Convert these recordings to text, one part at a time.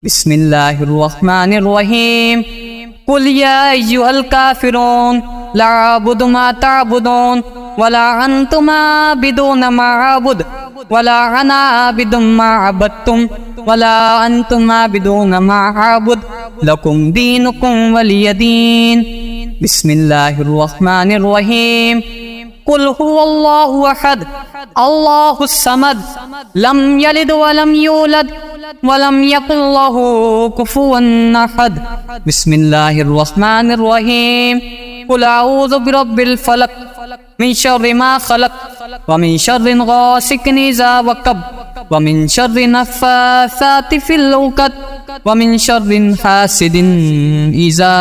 بسم اللہ الرحمن الرحیم قل یا ایہا الکافرون لا اعبد ما تعبدون ولا انتم عابدون ما اعبد ولا انا عابد ما عبدتم ولا انتم عابدون ما اعبد لکم دینکم ولی دین۔ بسم اللہ الرحمن الرحیم قل هو اللہ احد اللہ الصمد لم یلد ولم یولد ولم یکن لہ کفوا احد۔ بسم اللہ الرحمن الرحیم قل اعوذ برب الفلق من شر ما خلق ومن شر غاسق اذا وقب ومن شر النفاثات في العقد ومن شر حاسد اذا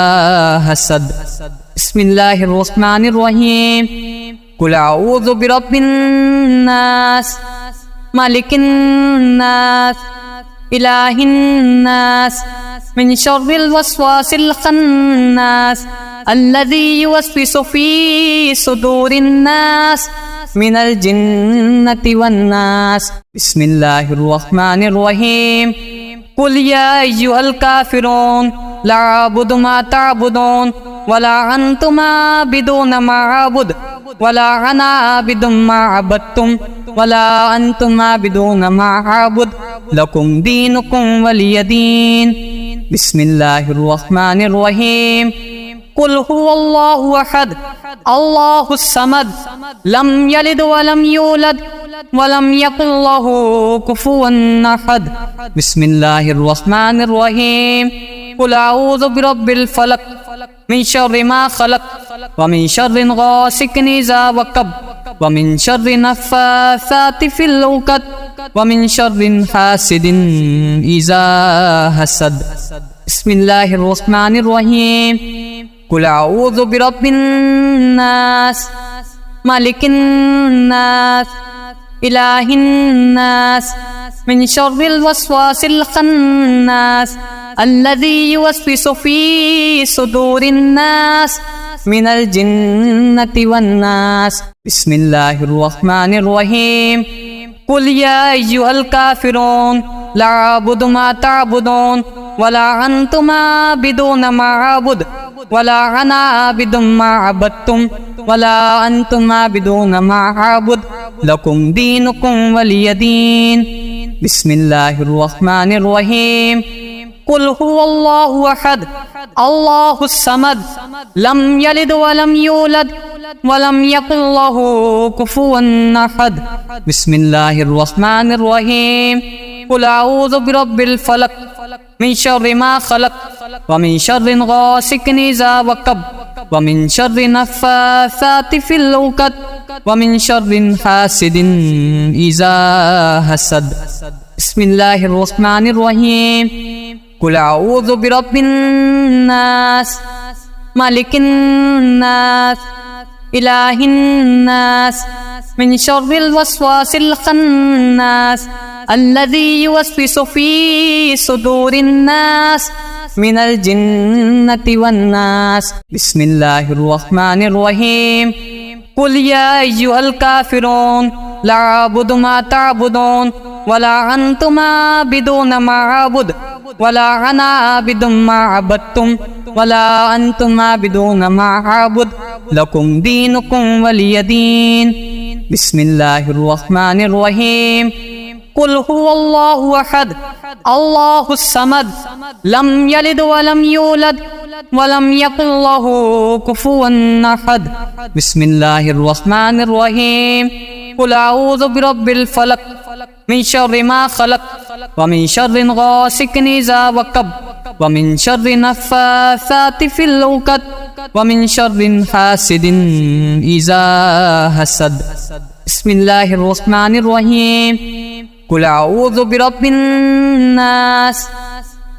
حسد۔ بسم اللہ الرحمن الرحیم قل اعوذ برب الناس مالک الناس الہ الناس من شر الوسواس الخناس الذي يوسوس في صدور الناس من الجنة والناس۔ بسم اللہ الرحمن الرحیم قل یا ایہا الکافرون لا اعبد ما تعبدون ولا انتم عابدون ما اعبد ولا انا عابد ما عبدتم ولا انتم عابدون ما اعبد لکم دینکم ولی دین۔ بسم اللہ الرحمن الرحیم قل هو اللہ احد اللہ الصمد لم یلد ولم یولد ولم یکن لہ کفوا احد۔ بسم اللہ الرحمن الرحیم قل اعوذ برب الفلق من شر ما خلق ومن شر غاسق اذا وقب ومن شر النفاثات في العقد ومن شر حاسد اذا حسد۔ بسم اللہ الرحمن الرحیم قل اعوذ برب الناس مالک الناس الہ الناس من شر الوسواس الخناس الذي يوسوس في صدور الناس من الجنة والناس۔ بسم اللہ الرحمن الرحیم قل یا ایہا الکافرون لا اعبد ما تعبدون ولا انتم عابدون ما اعبد ولا انا عابد ما عبدتم ولا انتم عابدون ما اعبد لکم دینکم ولی دین۔ بسم اللہ الرحمن الرحیم قل هو اللہ احد اللہ الصمد لم یلد ولم یولد ولم یکن لہ کفوا احد۔ بسم اللہ الرحمن الرحیم قل اعوذ برب الفلق من شر ما خلق ومن شر غاسق اذا وقب ومن شر النفاثات في العقد ومن شر حاسد اذا حسد۔ بسم اللہ الرحمن الرحیم قل اعوذ برب الناس مالک الناس الہ الناس من شر الوسواس الخناس الذي يوسوس في صدور الناس من الجنة والناس۔ بسم اللہ الرحمن الرحیم قل یا ایہا الکافرون لا اعبد ما تعبدون ولا انتم عابدون ما اعبد ولا انا عابد ما عبدتم ولا انتم عابدون ما اعبد لکم دینکم ولی دین۔ بسم اللہ الرحمن الرحیم قل هو اللہ احد اللہ الصمد لم یلد ولم یولد ولم یکن لہ کفوا احد۔ بسم اللہ الرحمن الرحیم قل اعوذ برب الفلق من شر ما خلق ومن شر غاسق اذا وقب ومن شر النفاثات في العقد ومن شر حاسد اذا حسد۔ بسم اللہ الرحمن الرحیم قل اعوذ برب الناس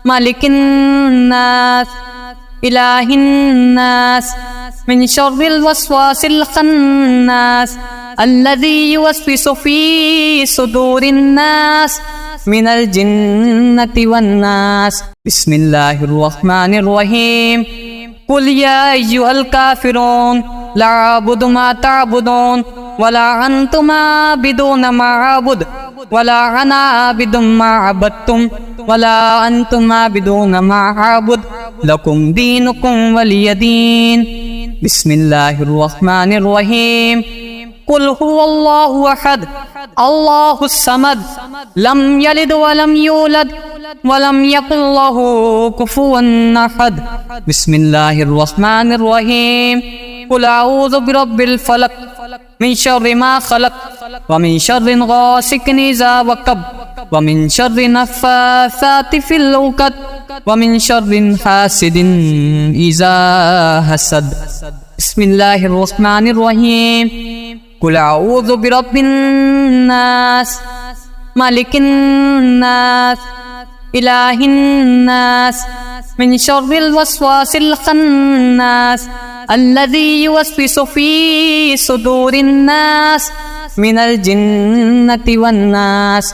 مالک الناس الہ الناس من شر الوسواس الخناس الذي يوسوس في صدور الناس من الجنة والناس۔ بسم اللہ الرحمن الرحیم قل یا ایہا الکافرون لا اعبد ما تعبدون ولا انتم عابدون ما اعبد ولا أنا عابد ما عبدتم ولا أنتم عابدون ما أعبد لكم دينكم ولي دين. بسم الله الرحمن الرحيم. قل هو الله أحد الله الصمد لم يلد ولم يولد ولم يكن له كفوا أحد. بسم الله الرحمن الرحيم. قل أعوذ برب الفلق من شر ما خلق ومن شر غاسق إذا وقب ومن شر النفاثات في العقد ومن شر حاسد إذا حسد. بسم الله الرحمن الرحيم. قل أعوذ برب الناس ملك الناس إله الناس من شر الوسواس الخناس الذي يوسوس في صدور الناس من الجنة والناس.